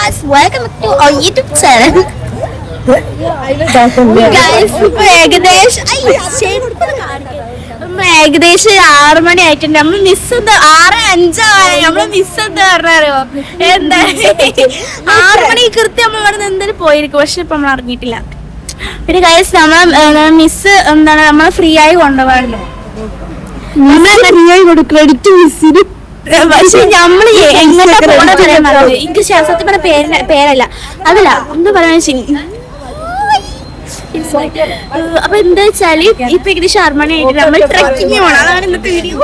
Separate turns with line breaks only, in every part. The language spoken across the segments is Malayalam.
guys, welcome to our YouTube channel. Guys, ഏകദേശം 6 മണി ആയിട്ടുണ്ട്. നമ്മള് മിസ് 6:05 നമ്മള് മിസ് എന്താ പറഞ്ഞോ എന്താ 6 മണി കൃത്യം നമ്മൾ ഇവിടെ എന്തായാലും പോയിരിക്കും. പക്ഷെ ഇപ്പൊ നമ്മൾ അറിഞ്ഞിട്ടില്ല. പിന്നെ ഗൈസ് നമ്മളെ മിസ് എന്താണ് നമ്മളെ ഫ്രീ ആയി കൊണ്ടുപോകാറുണ്ട്. ക്രെഡിറ്റ് മിസ്സിന്. പക്ഷെ നമ്മള് എങ്ങോട്ടാ പോണ പറയാൻ എനിക്ക് സത്യം പറഞ്ഞ പേരല്ല അതല്ല ഒന്ന് പറയാൻ ശരി. അപ്പൊ എന്താ വെച്ചാല് ഇപ്പൊ ഏകദേശം 6 മണി ആയിട്ട് നമ്മൾ ട്രക്കിങ് പോണം. അതാണ് ഇന്നത്തെ വീഡിയോ.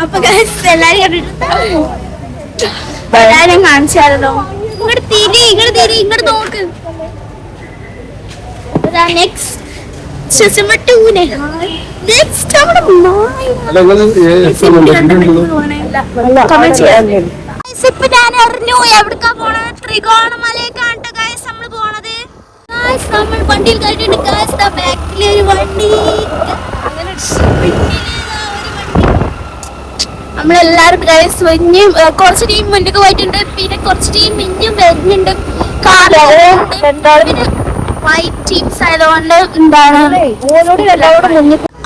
അപ്പൊ എല്ലാരും കണ്ടിട്ട് എല്ലാരും കാണിച്ചാലോ. ഇങ്ങോട്ട് തിരി ഇങ്ങോട്ട് നോക്ക്. നെക്സ്റ്റ് ഇപ്പൊ ഞാൻ അറിഞ്ഞു എവിടക്കാ പോണത്. ത്രികോണമലയ്ക്കാണ് ഗൈസ് നമ്മള് പോണത്. നമ്മൾ വണ്ടിയിൽ കയറ്റിട്ട് ബാക്കിലൊരു വണ്ടി നമ്മളെല്ലാരും ഗൈസ് ഇനിയും കുറച്ച് ടീം മുന്നേക്ക് പോയിട്ടുണ്ട്. പിന്നെ കുറച്ച് ടീം ഇനിയും വരുന്നുണ്ട്. വൈറ്റ് ടീംസ് ആയതുകൊണ്ട് എന്താണ്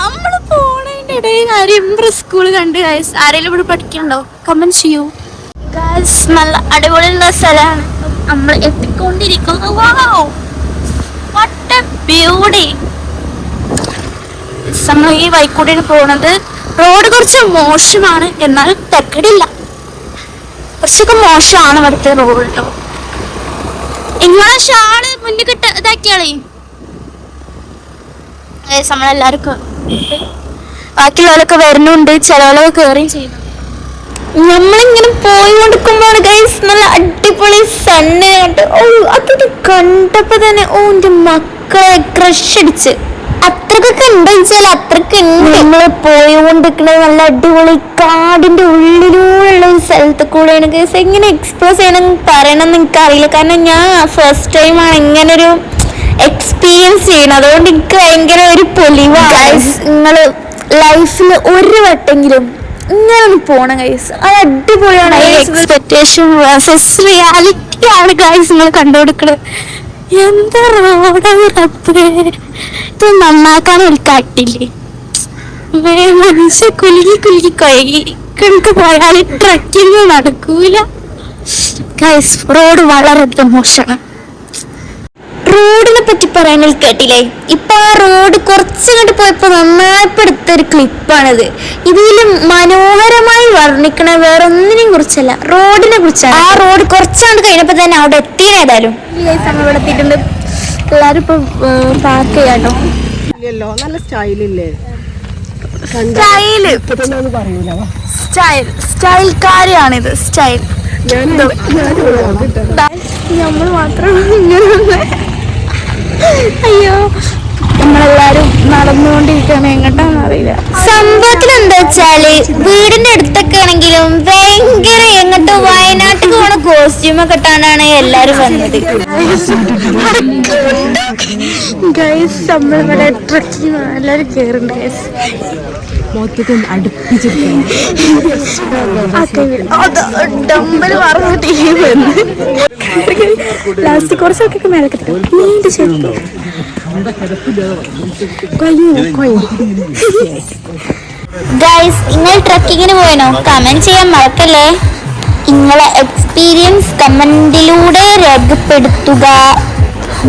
നമ്മള് പോണതിന്റെ ഇടയിൽ ആരും സ്കൂള് കണ്ട് ഗൈസ് ആരെങ്കിലും ഇവിടെ പഠിക്കണ്ടോ കമന്റ് ചെയ്യൂ ഗൈസ്. നല്ല അടിപൊളിയുള്ള സ്ഥലമാണ് നമ്മൾ എത്തിക്കൊണ്ടിരിക്കുന്നത്. What A beauty. നമ്മൾ ഈ വൈക്കൂടിയാണ് പോണത്. റോഡ് കുറച്ച് മോശമാണ് എന്നാലും തെക്കടില്ല. കുറച്ചൊക്കെ മോശമാണ് ഇവിടുത്തെ റോഡ് കേട്ടോ. ഇങ്ങളെ ഷാള് മുന്നിൽ ഇതാക്കിയാളേ നമ്മളെല്ലാവർക്കും ബാക്കിയുള്ളവരൊക്കെ വരുന്നുണ്ട്. ചിലവരൊക്കെ കയറുകയും ചെയ്യുന്നു. നമ്മളിങ്ങനെ പോയി കൊടുക്കുമ്പോഴാണ് ഗൈസ് നല്ല അടിപൊളി സണ്ണ് കണ്ട് അതൊക്കെ കണ്ടപ്പോ തന്നെ എന്റെ മക്കളെ ക്രഷ് അടിച്ച്. അത്രക്കൊക്കെ ഉണ്ടോ വെച്ചാൽ അത്രക്ക് ഉണ്ട്. നമ്മള് പോയിക്കൊണ്ടിരിക്കുന്നത് നല്ല അടിപൊളി കാടിന്റെ ഉള്ളിലൂടെയുള്ള ഒരു സ്ഥലത്ത് കൂടെയാണ് ഗൈസ്. എങ്ങനെ എക്സ്പ്ലോസ് ചെയ്യണം പറയണമെന്ന് എനിക്കറിയില്ല. കാരണം ഞാൻ ഫസ്റ്റ് ടൈമാണ് ഇങ്ങനൊരു എക്സ്പീരിയൻസ് ചെയ്യണം. അതുകൊണ്ട് എനിക്ക് ഭയങ്കര ഒരു പൊലിവാണ് ഗൈസ്. നിങ്ങള് ലൈഫിൽ ഒരു വട്ടെങ്കിലും ഇങ്ങനെ ഒന്ന് പോണം ഗൈസ്. അത് അടിപൊളിയാണ്. എക്സ്പെക്ടേഷൻ വേഴ്സസ് റിയാലിറ്റി ആണ് ഗൈസ് നിങ്ങൾ കണ്ടുകൊടുക്കണത്. എന്താ റോഡാണ് റബ്ബേ. ഇത് നന്നാക്കാൻ ഒരു കാട്ടില്ലേ മനുഷ്യ കുലുങ്ങി കൊഴകി പോയാൽ ട്രക്കിങ് നടക്കൂല ഗൈസ്. റോഡ് വളരെ മോശമാണ്. റോഡിനെ പറ്റി പറയാൻ കേട്ടില്ലേ. ഇപ്പൊ ആ റോഡ് കുറച്ചങ്ങോട്ട് പോയപ്പോ നന്നായപ്പോ എടുത്തൊരു ക്ലിപ്പാണിത്. ഇതിലും മനോഹരമായി വർണ്ണിക്കണ വേറെ ഒന്നിനെയും കുറിച്ചല്ല, റോഡിനെ കുറിച്ചാണ്. ആ റോഡ് കുറച്ചാണ്ട് കഴിഞ്ഞപ്പോ തന്നെ അവിടെ എത്തിയതായാലും ഇവിടെ എത്തിയിട്ടുണ്ട്. എല്ലാരും ഇപ്പൊ പാർക്ക് ചെയ്യാട്ടോ.
നല്ല സ്റ്റൈലില്ലേ
സ്റ്റൈൽക്കാരിയാണിത്. സ്റ്റൈൽ നമ്മൾ മാത്രം അയ്യോ നമ്മളെല്ലാരും നടന്നുകൊണ്ടിരിക്കുകയാണ്. എങ്ങോട്ടാന്ന് അറിയില്ല. സംഭവത്തിൽ എന്താ വെച്ചാല് വീടിന്റെ അടുത്തൊക്കെ ആണെങ്കിലും ഭയങ്കര എങ്ങോട്ടോ വയനാട്ടിൽ പോണ കോസ്റ്റ്യൂമൊക്കെ ഇട്ടാണ് എല്ലാരും വന്നത്. ഗൈസ് നമ്മളിവിടെ ട്രക്കിങ് എല്ലാരും കേറുന്നുണ്ട് ഗൈസ്. ലാസ്റ്റ് കുറച്ചൊക്കെ മേലൊക്കെ ഗൈസ്. നിങ്ങൾ ട്രക്കിങ്ങിന് പോയനോ? കമന്റ് ചെയ്യാൻ മറക്കല്ലേ. നിങ്ങളെ എക്സ്പീരിയൻസ് കമന്റിലൂടെ രേഖപ്പെടുത്തുക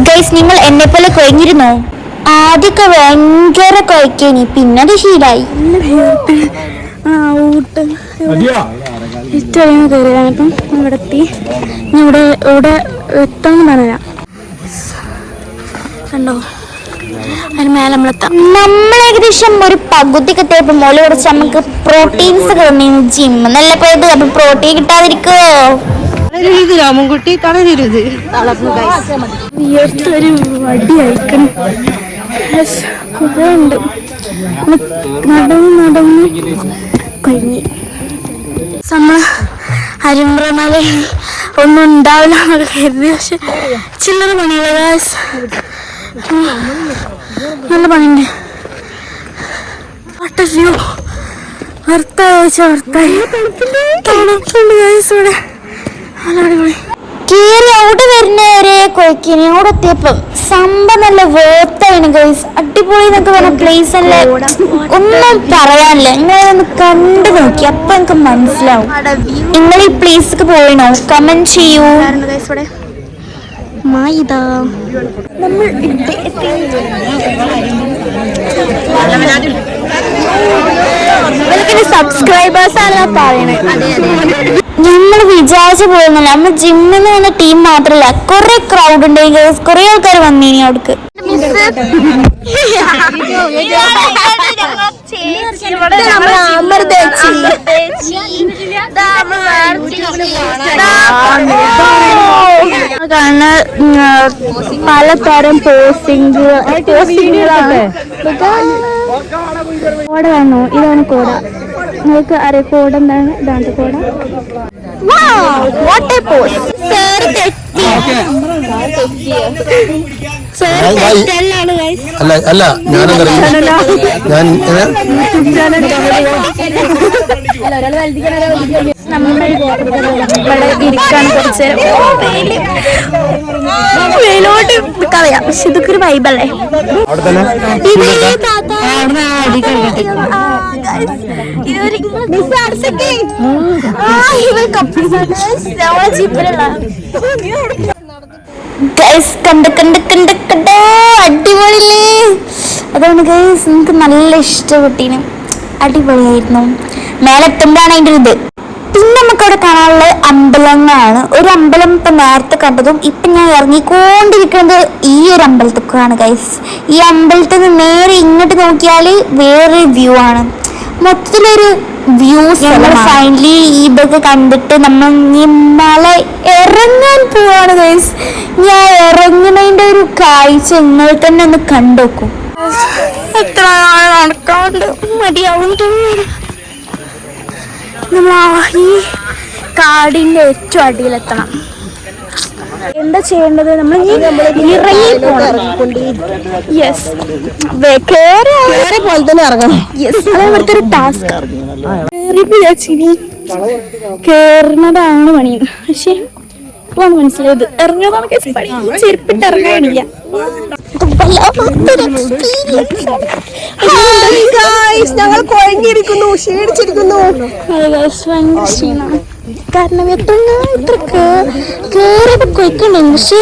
ഗൈസ്. നിങ്ങൾ എന്നെ പോലെ കൊഴിഞ്ഞിരുന്നോ? ആദ്യമൊക്കെ ഭയങ്കര കൊയ്ക്കേനി, പിന്നെ അത് ശീലായി. ഇഷ്ടം കയറിയതാണ്. ഇപ്പം ഇവിടെ എത്തി. ഇവിടെ എത്താന്ന് പറയാം. കണ്ടോ അതിന് മേലെ നമ്മളെത്താം. നമ്മളേകദേശം ഒരു പകുതിക്ക് എത്തിയപ്പോ മുല കുറച്ച് നമുക്ക് പ്രോട്ടീൻസ് കിടന്നു. ജിമ്മ് നല്ല പോയത്. അപ്പൊ പ്രോട്ടീൻ കിട്ടാതിരിക്കോ?
രാമൻകുട്ടി തളരരുത്.
ഒരു വടി അയക്കണം. കുറെ ഉണ്ട്. നടന്ന് കഴിഞ്ഞ് നമ്മള് അരിമ്പ്രമല ഒന്നും ഉണ്ടാവില്ല കരുതി. പക്ഷെ ചില്ലറ പണികള് നല്ല പണിയുണ്ട്. തണുപ്പുണ്ട് ഗൈസ് ഇവിടെ. നല്ല അടിപൊളി. കേറി വരുന്നവരെ കൊയ്ക്കിനി അവിടെ എത്തിയപ്പം സംഭവം നല്ല വേർത്തായിരുന്നു ഗൈസ്. അടിപൊളി എന്നൊക്കെ പറഞ്ഞ പ്ലേസ് അല്ലേ, ഒന്നും പറയാനില്ല. നിങ്ങളൊന്ന് കണ്ടു നോക്കി അപ്പൊ എനിക്ക് മനസ്സിലാവും. നിങ്ങൾ ഈ പ്ലേസിലേക്ക് പോയിണോ? കമന്റ് ചെയ്യൂ. നമ്മൾ സബ്സ്ക്രൈബേഴ്സ് ആണ് പറയണേ. നമ്മൾ വിചാരിച്ചു പോകുന്നില്ല. നമ്മൾ ജിമ്മിൽ നിന്ന് വന്ന ടീം മാത്രല്ല, കുറെ ക്രൗഡ് ഉണ്ട്, കുറെ ആൾക്കാർ വന്നേനി അവിടേക്ക്. പലതരം പോസ്റ്റിങ്ങുകളാണ്. കോട വന്നു. ഇതാണ് കോട. നിങ്ങൾക്ക് അറിയാം കോട എന്താണ്? ഇതാണ് കോട.
അല്ല
നമ്മൾ ഇവിടെ ഇരിക്കാൻ കുറച്ച് വെയിലോട്ട് കളയാം. പക്ഷെ ഇതൊക്കെ ഒരു വൈബല്ലേ. അടിപൊളിയല്ലേ? അതാണ് ഗൈസ്, എനിക്ക് നല്ല ഇഷ്ടപ്പെട്ടീന്. അടിപൊളിയായിരുന്നു. മേലെത്തുമ്പോഴാണ് അതിൻ്റെ ഇത്. പിന്നെ നമുക്കവിടെ കാണാനുള്ള അമ്പലങ്ങളാണ്. ഒരു അമ്പലം ഇപ്പം നേരത്തെ കണ്ടതും ഇപ്പം ഞാൻ ഇറങ്ങിക്കൊണ്ടിരിക്കുന്നത് ഈ ഒരു അമ്പലത്തേക്കാണ് ഗൈസ്. ഈ അമ്പലത്തിൽ നിന്ന് നേരെ ഇങ്ങോട്ട് നോക്കിയാൽ വേറൊരു വ്യൂ ആണ്. മൊത്തത്തിലൊരു വ്യൂസ്. ഫൈനലി ഇതൊക്കെ കണ്ടിട്ട് നമ്മൾ ഈ മല ഇറങ്ങാൻ പോവാണ് ഗൈസ്. ഞാൻ ഇറങ്ങുന്നതിൻ്റെ ഒരു കാഴ്ച നിങ്ങൾ തന്നെ ഒന്ന് കണ്ടുവെക്കും. എത്ര നടക്കാണ്ട് മതിയാവുന്നുണ്ട്. നമ്മൾ ഈ കാടിൻ്റെ ഏറ്റവും അടിയിലെത്തണം. എന്താ ചെയ്യേണ്ടത്? നമ്മൾ ഇറങ്ങി പോകണം. യെസ്, പോലെ തന്നെ ഇറങ്ങണം. യെസ്, അത് ഇവിടുത്തെ ഒരു ടാസ്ക്. കേറുന്നതാണ് പണി. പക്ഷെ ഇപ്പോൾ മനസ്സിലായത് ഇറങ്ങുന്നതാണ് പണി. ചെരുപ്പിട്ട് ഇറങ്ങാനില്ല.
ഞങ്ങൾ കുഴങ്ങിയിരിക്കുന്നു, ക്ഷീണിച്ചിരിക്കുന്നു.
ഭയങ്കര ക്ഷീണമാണ്. കാരണം എത്ര കേറിയപ്പോ കൊയ്ക്കുന്നുണ്ട്. പക്ഷെ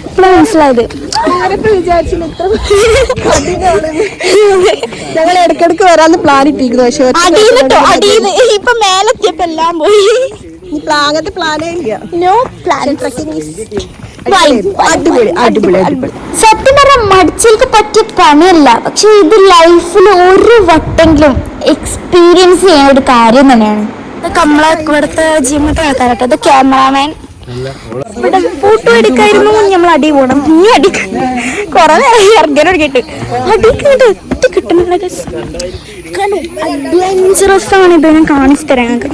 ഇപ്പോഴാണ് മനസ്സിലായത്.
ഞങ്ങൾ ഇടയ്ക്കിടയ്ക്ക് വരാന്ന് പ്ലാൻ ഇട്ടിരിക്കുന്നു. പക്ഷെ
അടിയിൽ ഇപ്പൊ മേലെത്തിയപ്പോ എല്ലാം പോയി.
അങ്ങനത്തെ പ്ലാനേ ഇല്ല.
No plan.
അടിപൊളി അടിപൊളി അടിപൊളി.
സത്യം പറഞ്ഞാൽ മടിച്ചിലേക്ക് പറ്റിയ പണിയല്ല, പക്ഷെ ഇത് ലൈഫിൽ ഒരു വട്ടെങ്കിലും എക്സ്പീരിയൻസ് ചെയ്യുന്ന ഒരു കാര്യം തന്നെയാണ്. നമ്മളെ ഇവിടുത്തെ ജിമ്മത്തെ ആൾക്കാരട്ടെ. ഇത് ക്യാമറാമാൻ. ഇവിടെ ഫോട്ടോ എടുക്കായിരുന്നു. നമ്മൾ അടി പോകണം. നീ അടി കൊറേ നേരം ഇറങ്ങാനോട് കേട്ട് അടിക്കിട്ട് ഒറ്റ കിട്ടുന്നില്ല. അഡ്വഞ്ചറസ് ആണ് ഇത്. ഞാൻ കാണിച്ചു തരാം ഞങ്ങൾക്ക്.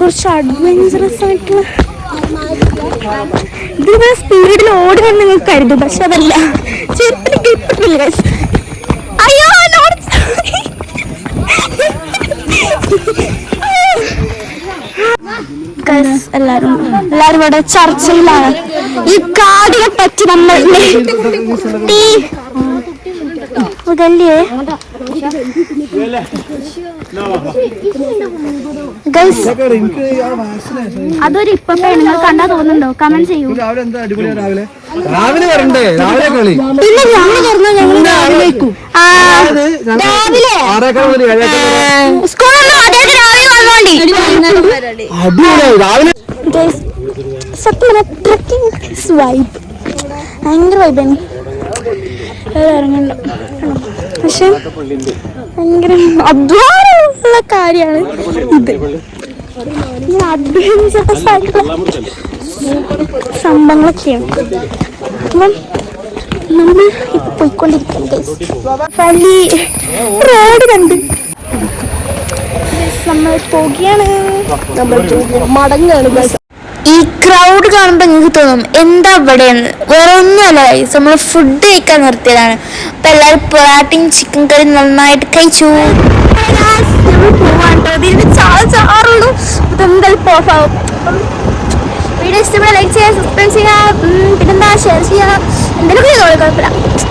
കുറച്ച് അഡ്വഞ്ചറസ് ആയിട്ടുള്ള ഇതിങ്ങനെ സ്പീഡിൽ ഓടി വന്ന് നിങ്ങൾ കരുതും. പക്ഷെ അതല്ല, ചെറുപ്പിന് കിട്ടില്ല. അയ്യോ എല്ലാരും ഇവിടെ ചർച്ചയിലാണ്. ഈ കാടിനെ പറ്റി നമ്മൾ ഗല്ലിയേ അതൊരു ഇപ്പൊ നിങ്ങൾ കണ്ടാ തോന്നുന്നുണ്ടോ? കമന്റ് ചെയ്യൂ.
രാവിലെ വരണ്ടേ? രാവിലെ കളി.
പിന്നെ രാവിലെ സത്യം ട്രക്കിംഗ് വൈബ് ഭയങ്കര വൈബാണ്. ഇറങ്ങണ്ട. പക്ഷെ ഭയങ്കര അധ്വാനമുള്ള കാര്യമാണ് ഇത്. അഡ്വഞ്ചറസ് ആയിട്ടുള്ള സംഭവങ്ങളൊക്കെയാണ്. അപ്പം നമ്മൾ ഇപ്പൊ പോയിക്കൊണ്ടിരിക്കുന്നത് റോഡ് കണ്ട് നമ്മൾ പോകുകയാണ്.
മടങ്ങാണ്.
ഈ ക്രൗഡ് കാണുമ്പോൾ നിങ്ങൾക്ക് തോന്നും എന്താ ഇവിടെയെന്ന്. വേറെ ഒന്നുമല്ല, നമ്മൾ ഫുഡ് കഴിക്കാൻ നിർത്തിയതാണ്. അപ്പം എല്ലാവരും പൊറാട്ടയും ചിക്കൻ കറി നന്നായിട്ട് കഴിച്ചു. പോവാണ്ടോ ഇതിന് ചാറുള്ളൂ. ഇതെന്തായാലും പോഫാവും. വീഡിയോ ചെയ്യുക, സബ്സ്ക്രൈബ് ചെയ്യുക, പിന്നെന്താ ഷെയർ ചെയ്യുക, എന്തെങ്കിലും കുഴപ്പമില്ല.